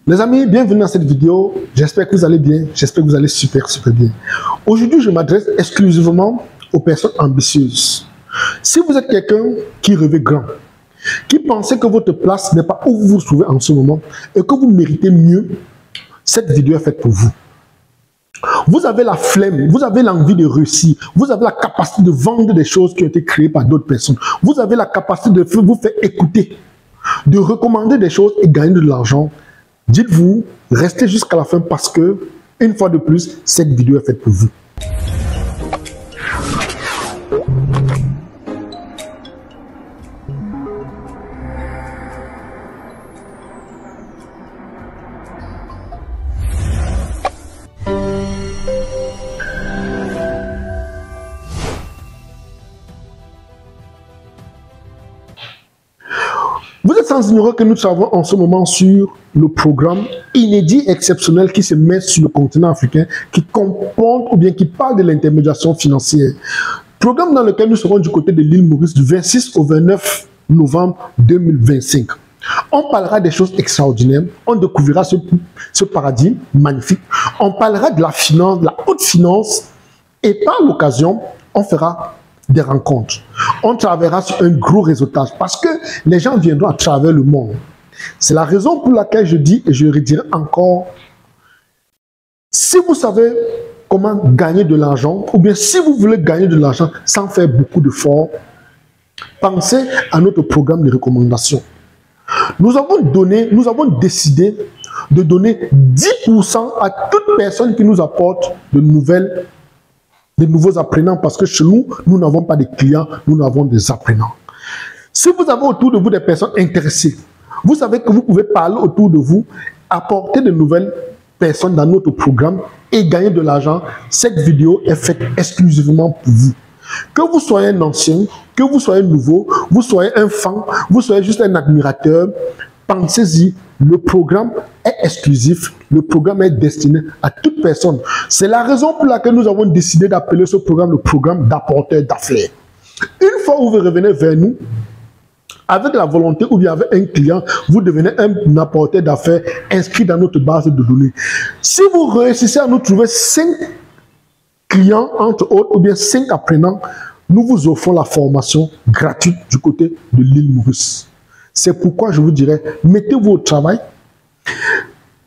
Les amis, bienvenue dans cette vidéo. J'espère que vous allez bien. J'espère que vous allez super bien. Aujourd'hui, je m'adresse exclusivement aux personnes ambitieuses. Si vous êtes quelqu'un qui rêve grand, qui pensait que votre place n'est pas où vous vous trouvez en ce moment et que vous méritez mieux, cette vidéo est faite pour vous. Vous avez la flemme, vous avez l'envie de réussir, vous avez la capacité de vendre des choses qui ont été créées par d'autres personnes. Vous avez la capacité de vous faire écouter, de recommander des choses et gagner de l'argent. Dites-vous, restez jusqu'à la fin parce que, une fois de plus, cette vidéo est faite pour vous. Vous êtes sans ignorer que nous travaillons en ce moment sur le programme inédit exceptionnel qui se met sur le continent africain, qui comporte ou bien qui parle de l'intermédiation financière. Programme dans lequel nous serons du côté de l'île Maurice du 26 au 29 novembre 2025. On parlera des choses extraordinaires, on découvrira ce paradis magnifique, on parlera de la finance, de la haute finance, et par l'occasion, on fera des rencontres. On travaillera sur un gros réseautage parce que les gens viendront à travers le monde. C'est la raison pour laquelle je dis et je redirai encore, si vous savez comment gagner de l'argent, ou bien si vous voulez gagner de l'argent sans faire beaucoup d'efforts, pensez à notre programme de recommandation. Nous avons décidé de donner 10% à toute personne qui nous apporte de nouveaux apprenants, parce que chez nous, nous n'avons pas de clients, nous avons des apprenants. Si vous avez autour de vous des personnes intéressées, vous savez que vous pouvez parler autour de vous, apporter de nouvelles personnes dans notre programme et gagner de l'argent. Cette vidéo est faite exclusivement pour vous. Que vous soyez un ancien, que vous soyez nouveau, vous soyez un fan, vous soyez juste un admirateur, pensez-y, le programme est exclusif, le programme est destiné à toute personne. C'est la raison pour laquelle nous avons décidé d'appeler ce programme le programme d'apporteur d'affaires. Une fois où vous revenez vers nous, avec la volonté ou bien avec un client, vous devenez un apporteur d'affaires inscrit dans notre base de données. Si vous réussissez à nous trouver 5 clients, entre autres, ou bien 5 apprenants, nous vous offrons la formation gratuite du côté de l'île Maurice. C'est pourquoi je vous dirais, mettez-vous au travail,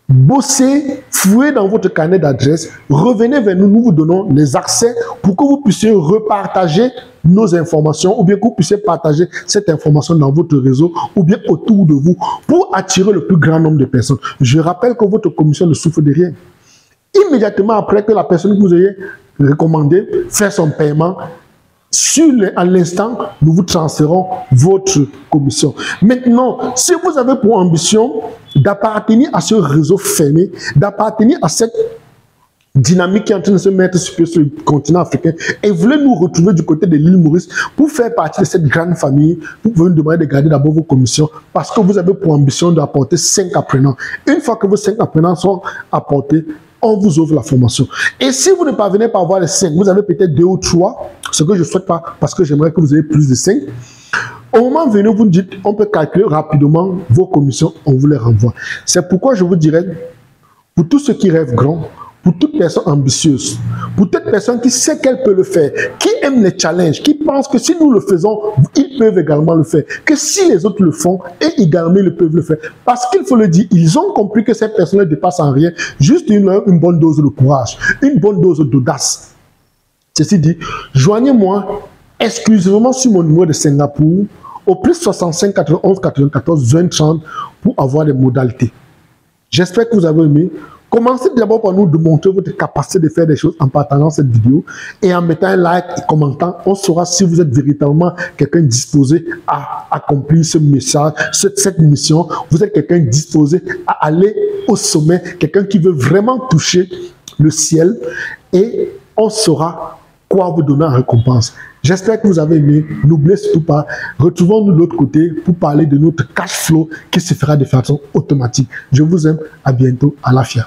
bossez, fouillez dans votre carnet d'adresse, revenez vers nous, nous vous donnons les accès pour que vous puissiez repartager nos informations ou bien que vous puissiez partager cette information dans votre réseau ou bien autour de vous pour attirer le plus grand nombre de personnes. Je rappelle que votre commission ne souffre de rien. Immédiatement après que la personne que vous ayez recommandée fait son paiement, à l'instant, nous vous transférons votre commission. Maintenant, si vous avez pour ambition d'appartenir à ce réseau fermé, d'appartenir à cette dynamique qui est en train de se mettre sur le continent africain et vous voulez nous retrouver du côté de l'île Maurice pour faire partie de cette grande famille, vous pouvez nous demander de garder d'abord vos commissions parce que vous avez pour ambition d'apporter 5 apprenants. Une fois que vos 5 apprenants sont apportés, on vous ouvre la formation. Et si vous ne parvenez pas à avoir les 5, vous avez peut-être 2 ou 3, ce que je ne souhaite pas parce que j'aimerais que vous ayez plus de 5. Au moment venu, vous nous dites, on peut calculer rapidement vos commissions, on vous les renvoie. C'est pourquoi je vous dirais, pour tous ceux qui rêvent grand, pour toute personne ambitieuse, pour toute personne qui sait qu'elle peut le faire, qui aime les challenges, qui pense que si nous le faisons, ils peuvent également le faire, que si les autres le font, et également ils peuvent le faire. Parce qu'il faut le dire, ils ont compris que ces personnes ne dépassent en rien, juste une bonne dose de courage, une bonne dose d'audace. Ceci dit, joignez-moi exclusivement sur mon numéro de Singapour, au plus 65 91 94 20 30 pour avoir les modalités. J'espère que vous avez aimé. Commencez d'abord par nous démontrer votre capacité de faire des choses en partageant cette vidéo et en mettant un like et commentant. On saura si vous êtes véritablement quelqu'un disposé à accomplir ce message, cette mission. Vous êtes quelqu'un disposé à aller au sommet, quelqu'un qui veut vraiment toucher le ciel et on saura quoi vous donner en récompense. J'espère que vous avez aimé. N'oubliez surtout pas, retrouvons-nous de l'autre côté pour parler de notre cash flow qui se fera de façon automatique. Je vous aime. À bientôt. À la FIA.